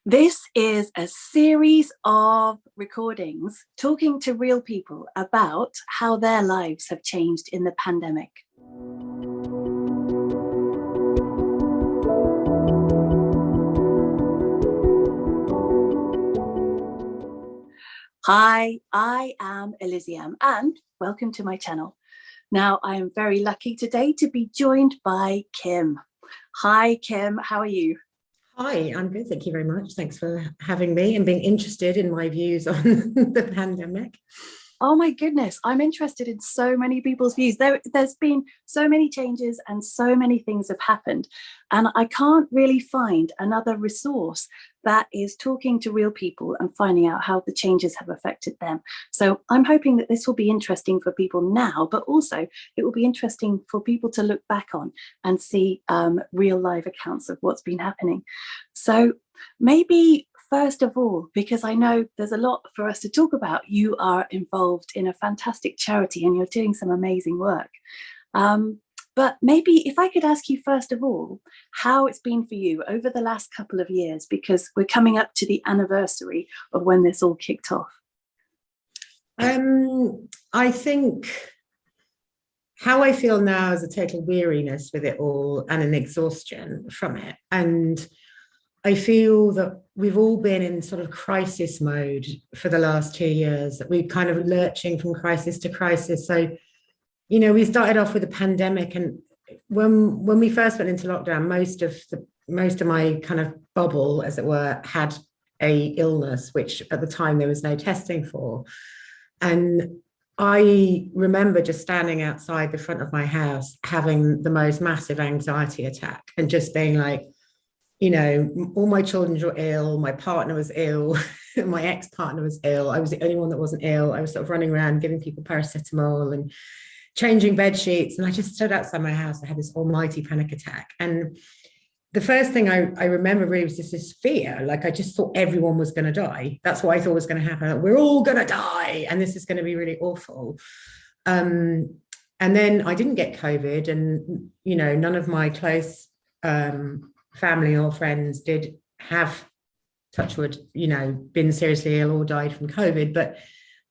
This is a series of recordings talking to real people about how their lives have changed in the pandemic. Hi, I am Elysium and welcome to my channel. Now, I am very lucky today to be joined by Kim. Hi, Kim, how are you? Hi, I'm good. Thank you very much. Thanks for having me and being interested in my views on the pandemic. Oh my goodness, I'm interested in so many people's views. There's been so many changes and so many things have happened. And I can't really find another resource that is talking to real people and finding out how the changes have affected them. So I'm hoping that this will be interesting for people now, but also it will be interesting for people to look back on and see real live accounts of what's been happening. So maybe first of all, because I know there's a lot for us to talk about, you are involved in a fantastic charity and you're doing some amazing work. But maybe if I could ask you first of all, how it's been for you over the last couple of years, because we're coming up to the anniversary of when this all kicked off. I think how I feel now is a total weariness with it all and an exhaustion from it. And I feel that we've all been in sort of crisis mode for the last 2 years, that we're kind of lurching from crisis to crisis. So, you know, we started off with a pandemic, and when we first went into lockdown, most of my kind of bubble, as it were, had a illness, which at the time there was no testing for. And I remember just standing outside the front of my house, having the most massive anxiety attack and just being like, you know, all my children were ill, my partner was ill, my ex-partner was ill. I was the only one that wasn't ill. I was sort of running around giving people paracetamol and changing bed sheets. And I just stood outside my house. I had this almighty panic attack. And the first thing I remember really was just this fear. Like, I just thought everyone was going to die. That's what I thought was going to happen. We're all going to die. And this is going to be really awful. And then I didn't get COVID. And, you know, none of my close family or friends did have, touch wood, you know, been seriously ill or died from COVID, but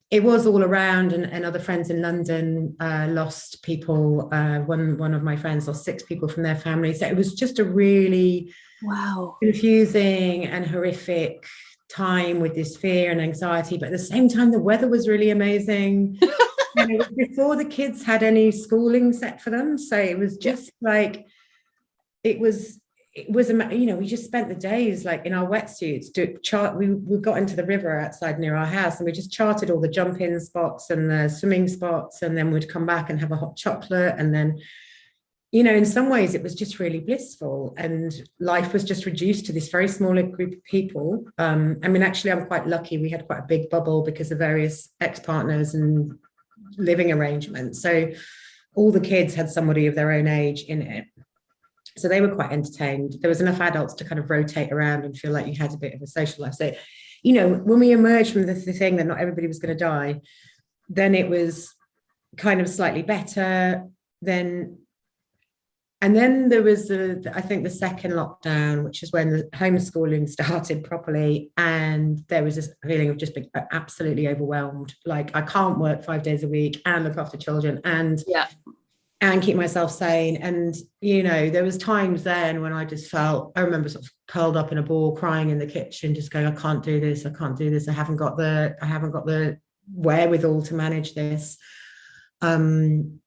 it was all around, and other friends in London lost people. One of my friends lost 6 people from their family. So it was just a really confusing and horrific time with this fear and anxiety. But at the same time, the weather was really amazing. And it was before the kids had any schooling set for them. So it was just like, it was, you know, we just spent the days like in our wetsuits we got into the river outside near our house, and we just charted all the jump-in spots and the swimming spots, and then we'd come back and have a hot chocolate. And then, you know, in some ways it was just really blissful, and life was just reduced to this very small group of people. I mean, actually, I'm quite lucky. We had quite a big bubble because of various ex-partners and living arrangements. So all the kids had somebody of their own age in it. So they were quite entertained. There was enough adults to kind of rotate around and feel like you had a bit of a social life. So, you know, when we emerged from the thing that not everybody was going to die, then it was kind of slightly better. And then there was, I think, the second lockdown, which is when the homeschooling started properly. And there was this feeling of just being absolutely overwhelmed. Like, I can't work 5 days a week and look after children and keep myself sane. And, you know, there was times then when I just felt, I remember sort of curled up in a ball, crying in the kitchen, just going, I can't do this. I haven't got the wherewithal to manage this. And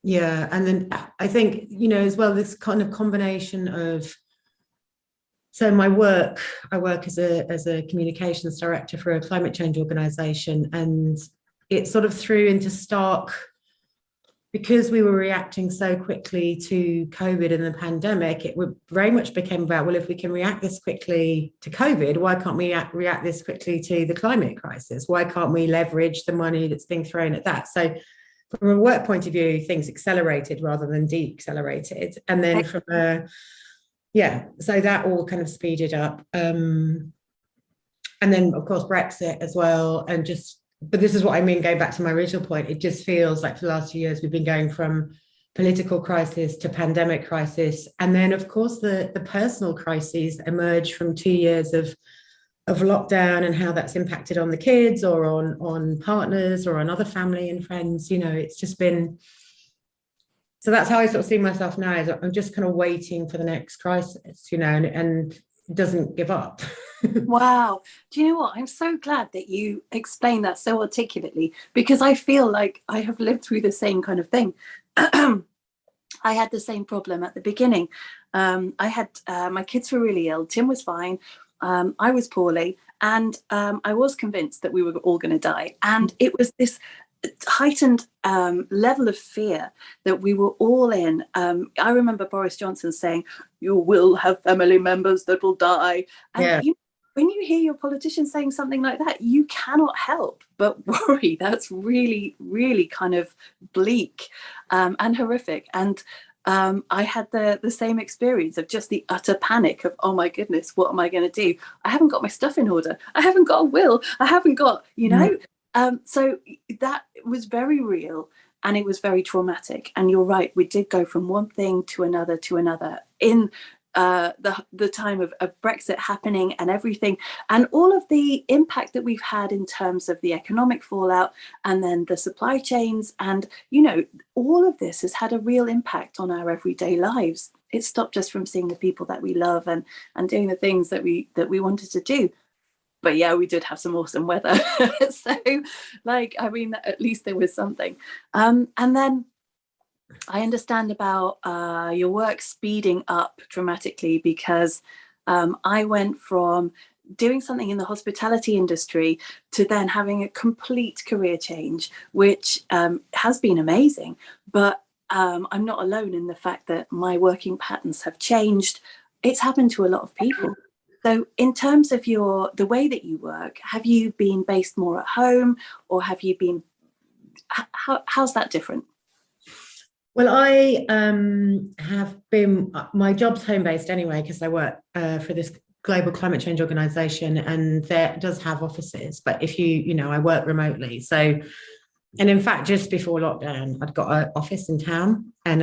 then I think, you know, as well, this kind of combination of, so I work as a communications director for a climate change organization, and it sort of threw into stark, because we were reacting so quickly to COVID and the pandemic, it very much became about, well, if we can react this quickly to COVID, why can't we react this quickly to the climate crisis? Why can't we leverage the money that's being thrown at that? So from a work point of view, things accelerated rather than de-accelerated. And then so that all kind of speeded up. And then, of course, Brexit as well, and just, but this is what I mean, going back to my original point, it just feels like for the last 2 years, we've been going from political crisis to pandemic crisis. And then, of course, the personal crises emerge from 2 years of lockdown and how that's impacted on the kids or on partners or on other family and friends. You know, it's just been, so that's how I sort of see myself now, is I'm just kind of waiting for the next crisis, you know, and it doesn't give up. Wow. Do you know what? I'm so glad that you explained that so articulately, because I feel like I have lived through the same kind of thing. I had the same problem at the beginning. I had my kids were really ill. Tim was fine. I was poorly, and I was convinced that we were all going to die. And it was this heightened level of fear that we were all in. I remember Boris Johnson saying, "You will have family members that will die." And when you hear your politician saying something like that, you cannot help but worry. That's really, really kind of bleak and horrific. And I had the same experience of just the utter panic of, oh my goodness, what am I going to do? I haven't got my stuff in order. I haven't got a will. I haven't got, you know. So that was very real, and it was very traumatic. And you're right, we did go from one thing to another in the time of Brexit happening and everything, and all of the impact that we've had in terms of the economic fallout, and then the supply chains, and you know, all of this has had a real impact on our everyday lives. It stopped us from seeing the people that we love and doing the things that we wanted to do. But yeah, we did have some awesome weather. So like, I mean, at least there was something. And then I understand about your work speeding up dramatically, because I went from doing something in the hospitality industry to then having a complete career change, which has been amazing. But I'm not alone in the fact that my working patterns have changed. It's happened to a lot of people. So in terms of the way that you work, have you been based more at home, or have you been, how's that different? Well, I have been, my job's home-based anyway, because I work for this global climate change organization, and there does have offices, but if you know, I work remotely. So, and in fact, just before lockdown, I'd got an office in town, and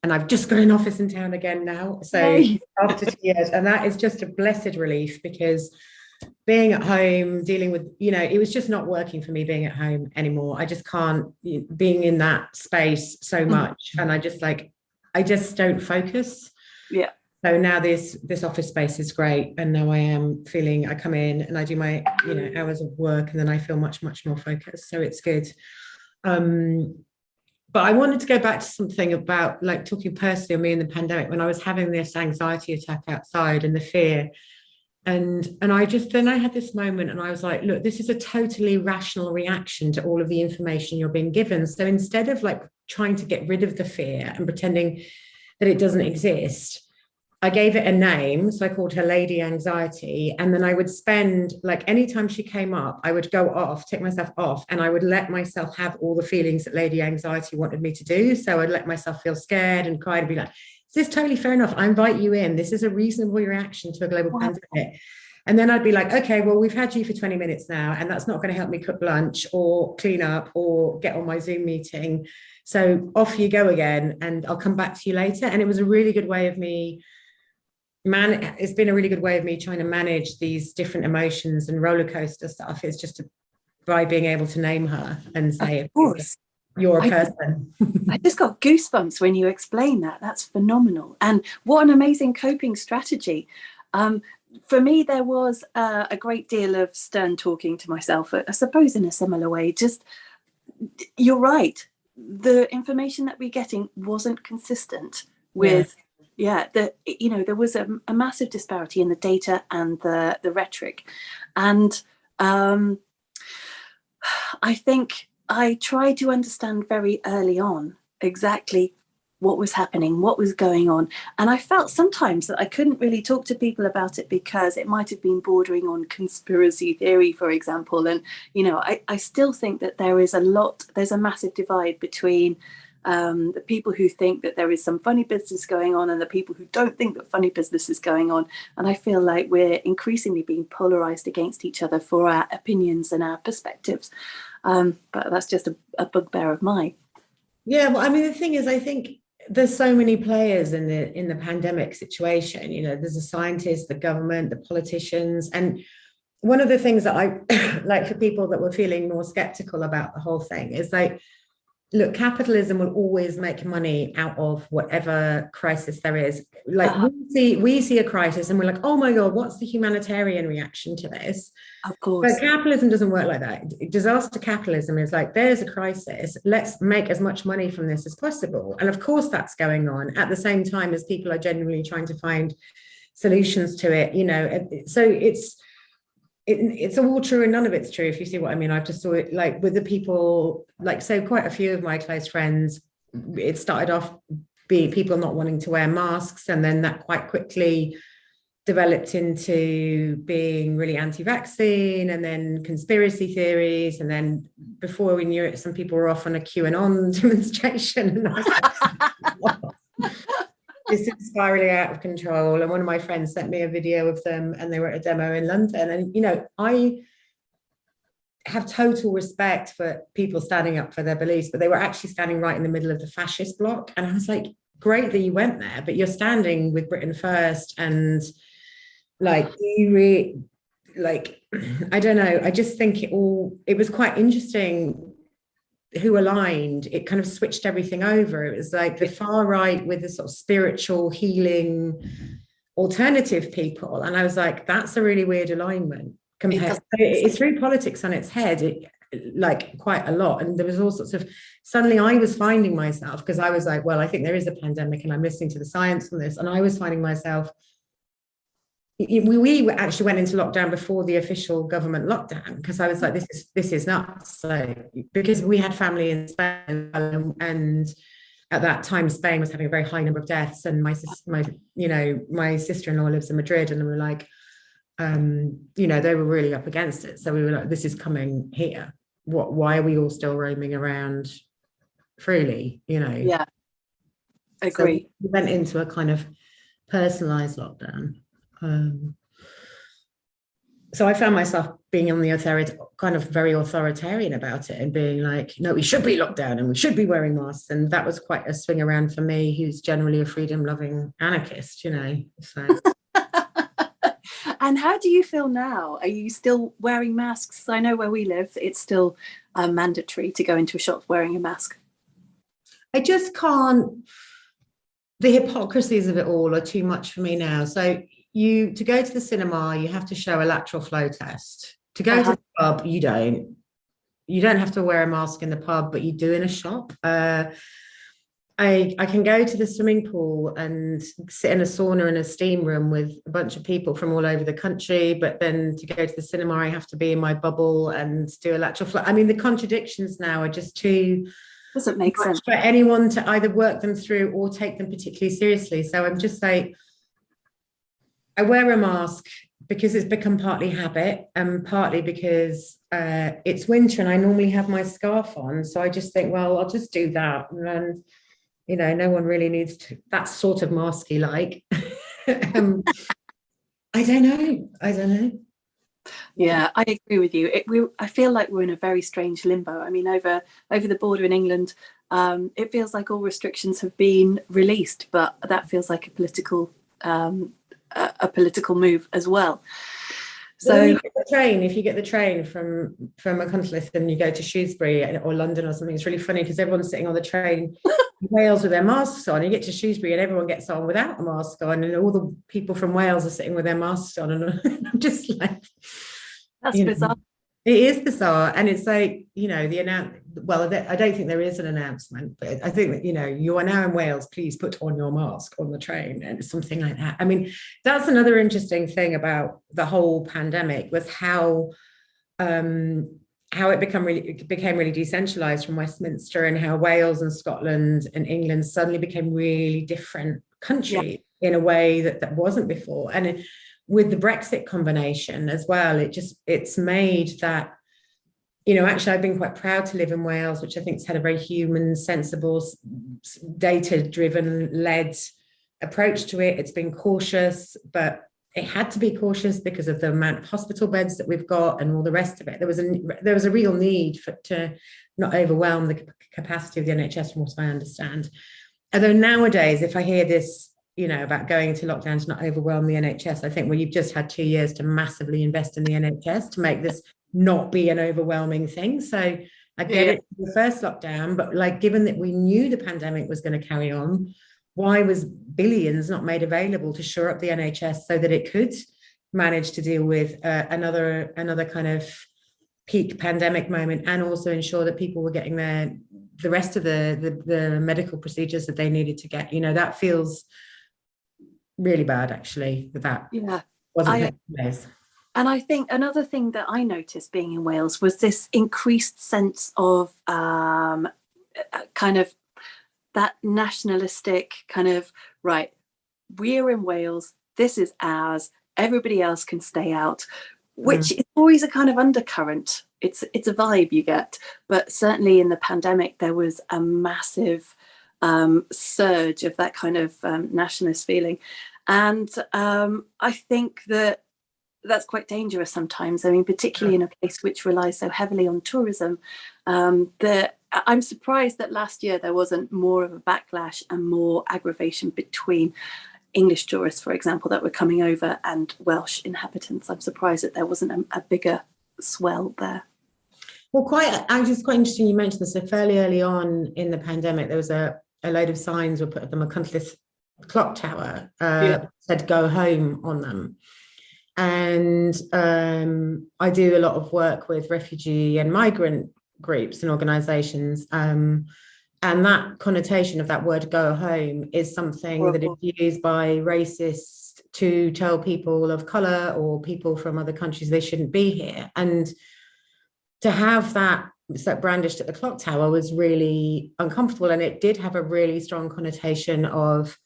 I've just got an office in town again now. So after 2 years, and that is just a blessed relief, because being at home, dealing with, you know, it was just not working for me being at home anymore. I just can't, being in that space so much, and I just don't focus. Yeah. So now this office space is great, and now I come in and I do my, you know, hours of work, and then I feel much more focused. So it's good. But I wanted to go back to something about, like, talking personally on me in the pandemic, when I was having this anxiety attack outside and the fear. And I had this moment, and I was like, look, this is a totally rational reaction to all of the information you're being given. So instead of like trying to get rid of the fear and pretending that it doesn't exist, I gave it a name. So I called her Lady Anxiety. And then I would spend, like, anytime she came up, I would go off, take myself off, and I would let myself have all the feelings that Lady Anxiety wanted me to do. So I'd let myself feel scared and cry, and be like, this is totally fair enough. I invite you in. This is a reasonable reaction to a global pandemic. And then I'd be like, okay, well, we've had you for 20 minutes now, and that's not going to help me cook lunch or clean up or get on my Zoom meeting. So off you go again, and I'll come back to you later. And it was a really good way of me, it's been a really good way of me trying to manage these different emotions and roller coaster stuff. It's just by being able to name her and say, of course, you're a person. I just got goosebumps when you explain that. That's phenomenal. And what an amazing coping strategy. For me, there was a great deal of stern talking to myself, I suppose in a similar way. Just, you're right. The information that we're getting wasn't consistent with, there was a massive disparity in the data and the rhetoric. And I think I tried to understand very early on exactly what was happening, what was going on. And I felt sometimes that I couldn't really talk to people about it, because it might have been bordering on conspiracy theory, for example. And, you know, I still think that there's a massive divide between the people who think that there is some funny business going on and the people who don't think that funny business is going on. And I feel like we're increasingly being polarized against each other for our opinions and our perspectives. But that's just a bugbear of mine. Yeah, well, I mean, the thing is, I think there's so many players in the pandemic situation. You know, there's the scientists, the government, the politicians, and one of the things that I like for people that were feeling more skeptical about the whole thing is like, look, capitalism will always make money out of whatever crisis there is. Like we see a crisis and we're like, oh my God, what's the humanitarian reaction to this? Of course. But capitalism doesn't work like that. Disaster capitalism is like, there's a crisis, let's make as much money from this as possible. And of course that's going on at the same time as people are genuinely trying to find solutions to it, you know. So it's all true and none of it's true, if you see what I mean. I've just saw it like with the people, like, so quite a few of my close friends, it started off being people not wanting to wear masks, and then that quite quickly developed into being really anti-vaccine, and then conspiracy theories, and then before we knew it, some people were off on a QAnon demonstration, and I was like, this is spiraling out of control. And one of my friends sent me a video of them, and they were at a demo in London. And, you know, I have total respect for people standing up for their beliefs, but they were actually standing right in the middle of the fascist bloc. And I was like, great that you went there, but you're standing with Britain First. And like, like, I don't know, I just think it was quite interesting who aligned. It kind of switched everything over. It was like the far right with the sort of spiritual healing alternative people, and I was like, that's a really weird alignment compared. It threw politics on its head, like quite a lot. And there was all sorts of, suddenly I was finding myself, because I was like, well, I think there is a pandemic and I'm listening to the science on this, and I was finding myself, we actually went into lockdown before the official government lockdown, because I was like, this is nuts. So, because we had family in Spain, and at that time Spain was having a very high number of deaths, and my sister-in-law lives in Madrid, and we were like, you know, they were really up against it. So we were like, this is coming here. Why are we all still roaming around freely, you know? Yeah, agree. So we went into a kind of personalized lockdown. So I found myself being on the kind of very authoritarian about it, and being like, no, we should be locked down and we should be wearing masks. And that was quite a swing around for me, who's generally a freedom-loving anarchist, you know. So. And how do you feel now? Are you still wearing masks? I know where we live, it's still mandatory to go into a shop wearing a mask. I just can't. The hypocrisies of it all are too much for me now. So to go to the cinema, you have to show a lateral flow test. To go to the pub, you don't have to wear a mask in the pub, but you do in a shop. I can go to the swimming pool and sit in a sauna in a steam room with a bunch of people from all over the country, but then to go to the cinema, I have to be in my bubble and do a lateral flow. I mean, the contradictions now are just too... Doesn't make sense for anyone to either work them through or take them particularly seriously. So I'm just like, I wear a mask because it's become partly habit, and partly because it's winter and I normally have my scarf on. So I just think, well, I'll just do that. And then, you know, no one really needs to, that's sort of masky like. I don't know. Yeah, I agree with you. I feel like we're in a very strange limbo. I mean, over the border in England, it feels like all restrictions have been released, but that feels like a political move as well. So well, if you get the train from Machynlleth and you go to Shrewsbury or London or something, it's really funny because everyone's sitting on the train in Wales with their masks on. You get to Shrewsbury and everyone gets on without a mask on, and all the people from Wales are sitting with their masks on, and I'm just like, that's bizarre. It is bizarre. And it's like, you know, I don't think there is an announcement, but I think that, you know, you are now in Wales, please put on your mask on the train, and something like that. I mean, that's another interesting thing about the whole pandemic, was how it became really decentralized from Westminster, and how Wales and Scotland and England suddenly became really different countries in a way that wasn't before. And with the Brexit combination as well, it's made that, you know, actually I've been quite proud to live in Wales, which I think has had a very human, sensible, data-driven led approach to it. It's been cautious, but it had to be cautious because of the amount of hospital beds that we've got and all the rest of it. There was a real need to not overwhelm the capacity of the NHS, from what I understand. Although nowadays, if I hear this, about going to lockdown to not overwhelm the NHS, I think, well, you've just had 2 years to massively invest in the NHS to make this not be an overwhelming thing. So I get it for the first lockdown, but like, given that we knew the pandemic was going to carry on, why was billions not made available to shore up the NHS so that it could manage to deal with another kind of peak pandemic moment, and also ensure that people were getting the rest of the medical procedures that they needed to get? That feels really bad, actually, that wasn't put in place. And I think another thing that I noticed being in Wales was this increased sense of kind of that nationalistic kind of, right, we're in Wales, this is ours, everybody else can stay out, which is always a kind of undercurrent. It's a vibe you get. But certainly in the pandemic, there was a massive surge of that kind of nationalist feeling. And I think that's quite dangerous sometimes. I mean, particularly in a place which relies so heavily on tourism, that I'm surprised that last year there wasn't more of a backlash and more aggravation between English tourists, for example, that were coming over, and Welsh inhabitants. I'm surprised that there wasn't a bigger swell there. Well, actually, it's quite interesting you mentioned this. So fairly early on in the pandemic, there was a load of signs were put at the Machynlleth clock tower, said "Go home" on them. And I do a lot of work with refugee and migrant groups and organizations, and that connotation of that word "go home" is something that is used by racists to tell people of color or people from other countries they shouldn't be here. And to have that brandished at the clock tower was really uncomfortable, and it did have a really strong connotation of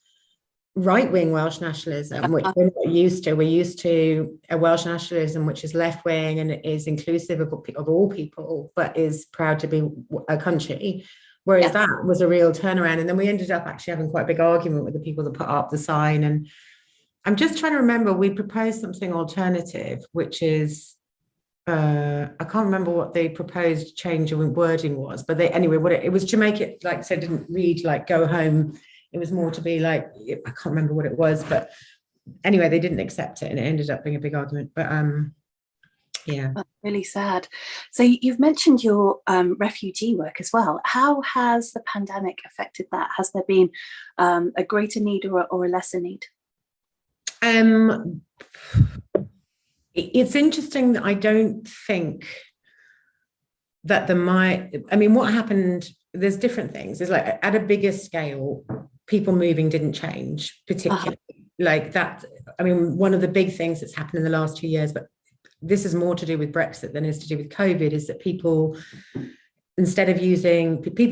right-wing Welsh nationalism, which we're not used to. We're used to a Welsh nationalism which is left-wing and is inclusive of all people, but is proud to be a country. Whereas that was a real turnaround. And then we ended up actually having quite a big argument with the people that put up the sign. And I'm just trying to remember, we proposed something alternative, which is, I can't remember what the proposed change of wording was, but it was to make it, like, so it didn't read like "go home." It was more to be like, I can't remember what it was, but anyway, they didn't accept it and it ended up being a big argument. But yeah. That's really sad. So you've mentioned your refugee work as well. How has the pandemic affected that? Has there been a greater need or a lesser need? It's interesting that I don't think that what happened, there's different things. There's like, at a bigger scale, people moving didn't change particularly. Like that, one of the big things that's happened in the last 2 years, but this is more to do with Brexit than is to do with COVID, is that people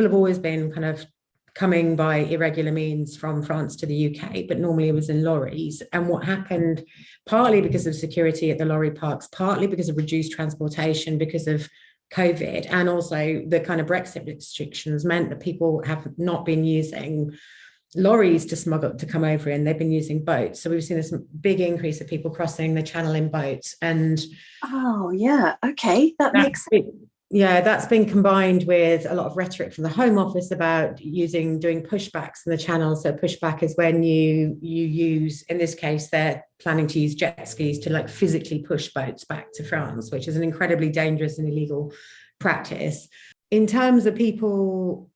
have always been kind of coming by irregular means from France to the UK, but normally it was in lorries. And what happened, partly because of security at the lorry parks, partly because of reduced transportation because of COVID, and also the kind of Brexit restrictions, meant that people have not been using lorries to come over in. They've been using boats. So we've seen this big increase of people crossing the channel in boats. And that makes sense. That's been combined with a lot of rhetoric from the Home Office about doing pushbacks in the channel. So pushback is when you use, in this case, they're planning to use jet skis to like physically push boats back to France, which is an incredibly dangerous and illegal practice. In terms of people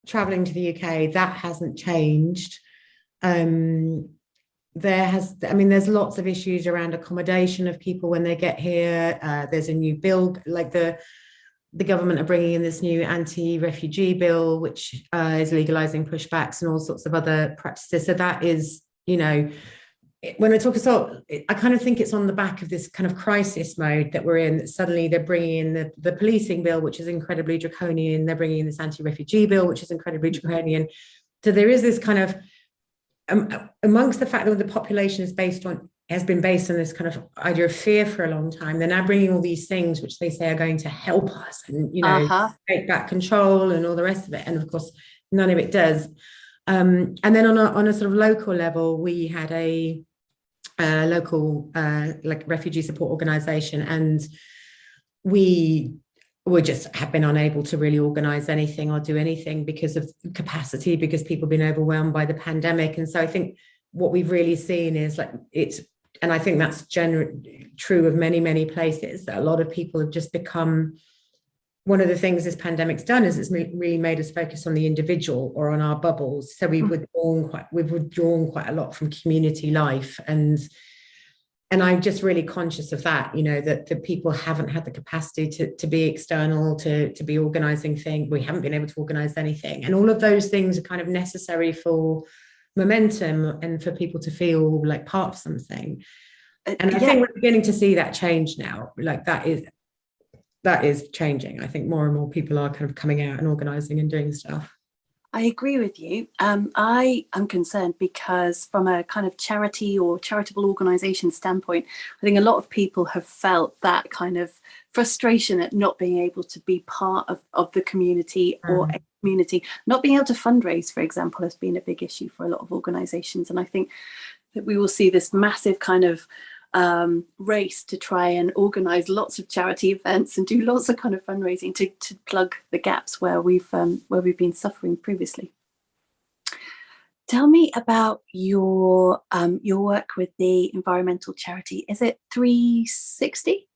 traveling to the UK, that hasn't changed. There's lots of issues around accommodation of people when they get here. There's a new bill, like the government are bringing in this new anti-refugee bill, which is legalizing pushbacks and all sorts of other practices. So that is, when I talk assault, I kind of think it's on the back of this kind of crisis mode that we're in, that suddenly they're bringing in the policing bill, which is incredibly draconian. They're bringing in this anti-refugee bill, which is incredibly draconian. So there is this kind of, amongst the fact that the population has been based on this kind of idea of fear for a long time, they're now bringing all these things which they say are going to help us and, take back control and all the rest of it. And of course, none of it does. And then on a sort of local level, we had local like refugee support organization, and we just have been unable to really organize anything or do anything because of capacity, because people have been overwhelmed by the pandemic. And so I think what we've really seen is like it's, and I think that's true of many places, that a lot of people have just become, one of the things this pandemic's done is it's really made us focus on the individual or on our bubbles. So we've withdrawn quite a lot from community life, and I'm just really conscious of that, you know, that the people haven't had the capacity to be external, to be organizing things. We haven't been able to organize anything. And all of those things are kind of necessary for momentum and for people to feel like part of something. And I think we're beginning to see that change now. Like that is changing. I think more and more people are kind of coming out and organizing and doing stuff. I agree with you. I am concerned because from a kind of charity or charitable organisation standpoint, I think a lot of people have felt that kind of frustration at not being able to be part of the community or a community. Not being able to fundraise, for example, has been a big issue for a lot of organisations. And I think that we will see this massive kind of race to try and organise lots of charity events and do lots of kind of fundraising to plug the gaps where we've been suffering previously. Tell me about your work with the environmental charity. Is it 360?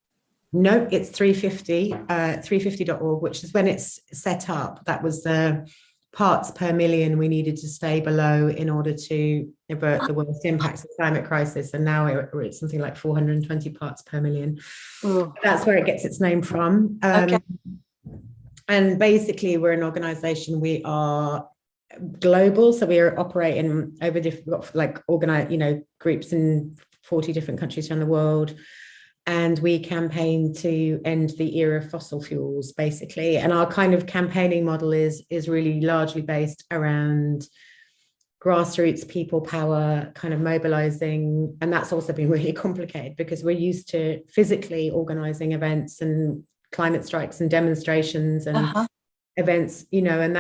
No, it's 350, 350.org, which is when it's set up. That was the parts per million we needed to stay below in order to avert the worst impacts of the climate crisis. And now it's something like 420 parts per million. Oh. That's where it gets its name from. Okay. And basically, we're an organization, we are global. So we are operating over different, like organized, you know, groups in 40 different countries around the world. And we campaign to end the era of fossil fuels, basically. And our kind of campaigning model is really largely based around grassroots people power, kind of mobilizing. And that's also been really complicated because we're used to physically organizing events and climate strikes and demonstrations and events, you know, and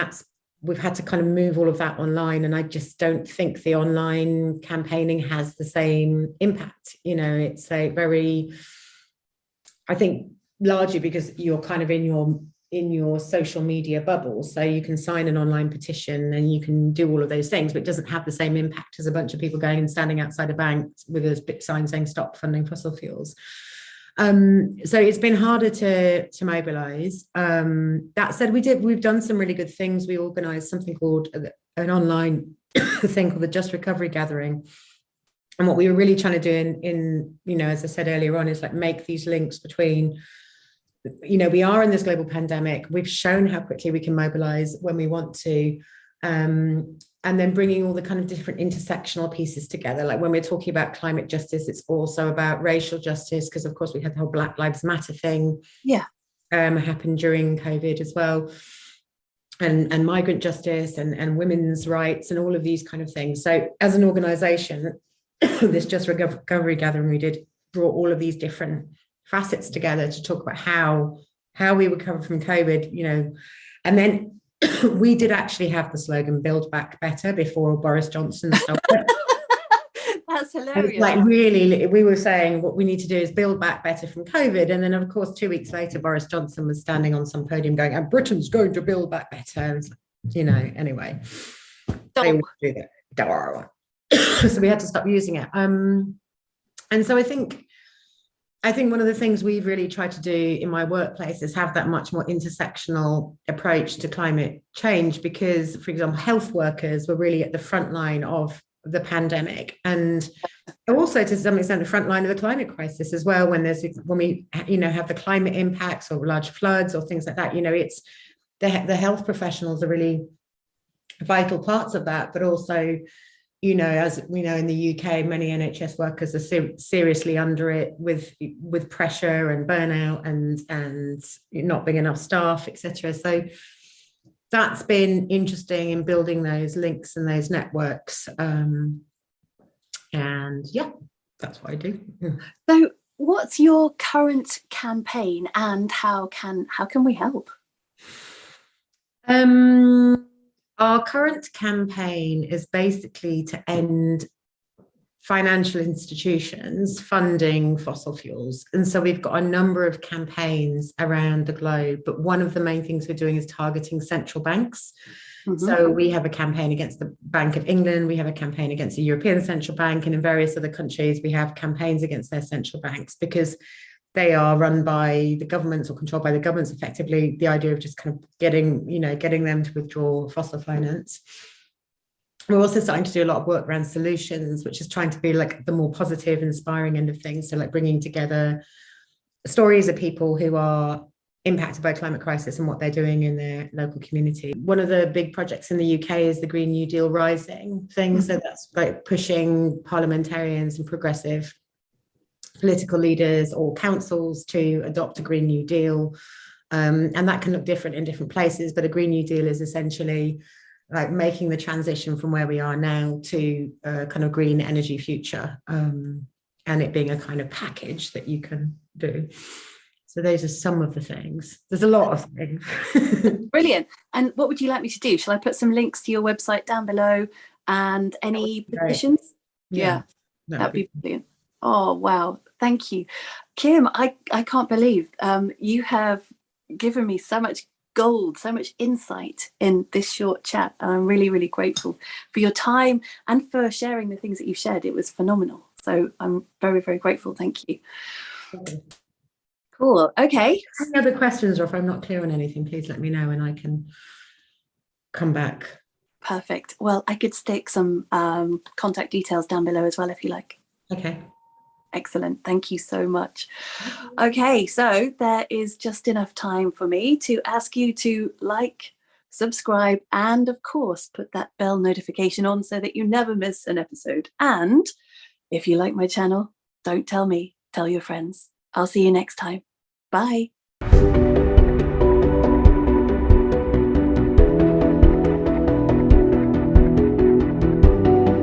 we've had to kind of move all of that online. And I just don't think the online campaigning has the same impact. You know, it's a very, I think largely because you're kind of in your social media bubble. So you can sign an online petition and you can do all of those things, but it doesn't have the same impact as a bunch of people going and standing outside a bank with a big sign saying stop funding fossil fuels. So it's been harder to mobilize. That said, we've done some really good things. We organized something called an online thing called the Just Recovery Gathering. And what we were really trying to do in, you know, as I said earlier on, is like make these links between, you know, we are in this global pandemic. We've shown how quickly we can mobilize when we want to. And then bringing all the kind of different intersectional pieces together. Like when we're talking about climate justice, it's also about racial justice, because of course we had the whole Black Lives Matter thing happened during COVID as well. And migrant justice and women's rights and all of these kind of things. So as an organization, this Just Recovery Gathering we did brought all of these different facets together to talk about how we recover from COVID, you know, and then we did actually have the slogan "Build Back Better" before Boris Johnson started. That's hilarious. Like really, we were saying what we need to do is build back better from COVID, and then of course 2 weeks later, Boris Johnson was standing on some podium going, "And Britain's going to build back better." You know, anyway, they would do that. So we had to stop using it. And so I think one of the things we've really tried to do in my workplace is have that much more intersectional approach to climate change, because, for example, health workers were really at the front line of the pandemic, and also to some extent the front line of the climate crisis as well. When we, you know, have the climate impacts or large floods or things like that, you know, it's the health professionals are really vital parts of that, but also, you know, as we know in the UK, many NHS workers are seriously under it with pressure and burnout and not being enough staff, etc. So that's been interesting in building those links and those networks. And yeah, that's what I do. So what's your current campaign and how can we help? Our current campaign is basically to end financial institutions funding fossil fuels. And so we've got a number of campaigns around the globe, but one of the main things we're doing is targeting central banks. So we have a campaign against the Bank of England, we have a campaign against the European Central Bank, and in various other countries we have campaigns against their central banks because they are run by the governments or controlled by the governments. Effectively, the idea of just kind of getting them to withdraw fossil finance. We're also starting to do a lot of work around solutions, which is trying to be like the more positive, inspiring end of things. So like bringing together stories of people who are impacted by climate crisis and what they're doing in their local community. One of the big projects in the UK is the Green New Deal Rising thing. So that's like pushing parliamentarians and progressive political leaders or councils to adopt a Green New Deal. And that can look different in different places, but a Green New Deal is essentially like making the transition from where we are now to a kind of green energy future, and it being a kind of package that you can do. So those are some of the things. There's a lot of things. Brilliant. And what would you like me to do? Shall I put some links to your website down below and any petitions? Yeah, that'd be brilliant. Oh, wow. Thank you. Kim, I can't believe you have given me so much gold, so much insight in this short chat. And I'm really, really grateful for your time and for sharing the things that you've shared. It was phenomenal. So I'm very, very grateful. Thank you. Okay. Cool. Okay. Any other questions, or if I'm not clear on anything, please let me know and I can come back. Perfect. Well, I could stick some contact details down below as well if you like. Okay. Excellent. Thank you so much. Okay, so there is just enough time for me to ask you to like, subscribe, and of course, put that bell notification on so that you never miss an episode. And if you like my channel, don't tell me, tell your friends. I'll see you next time. Bye.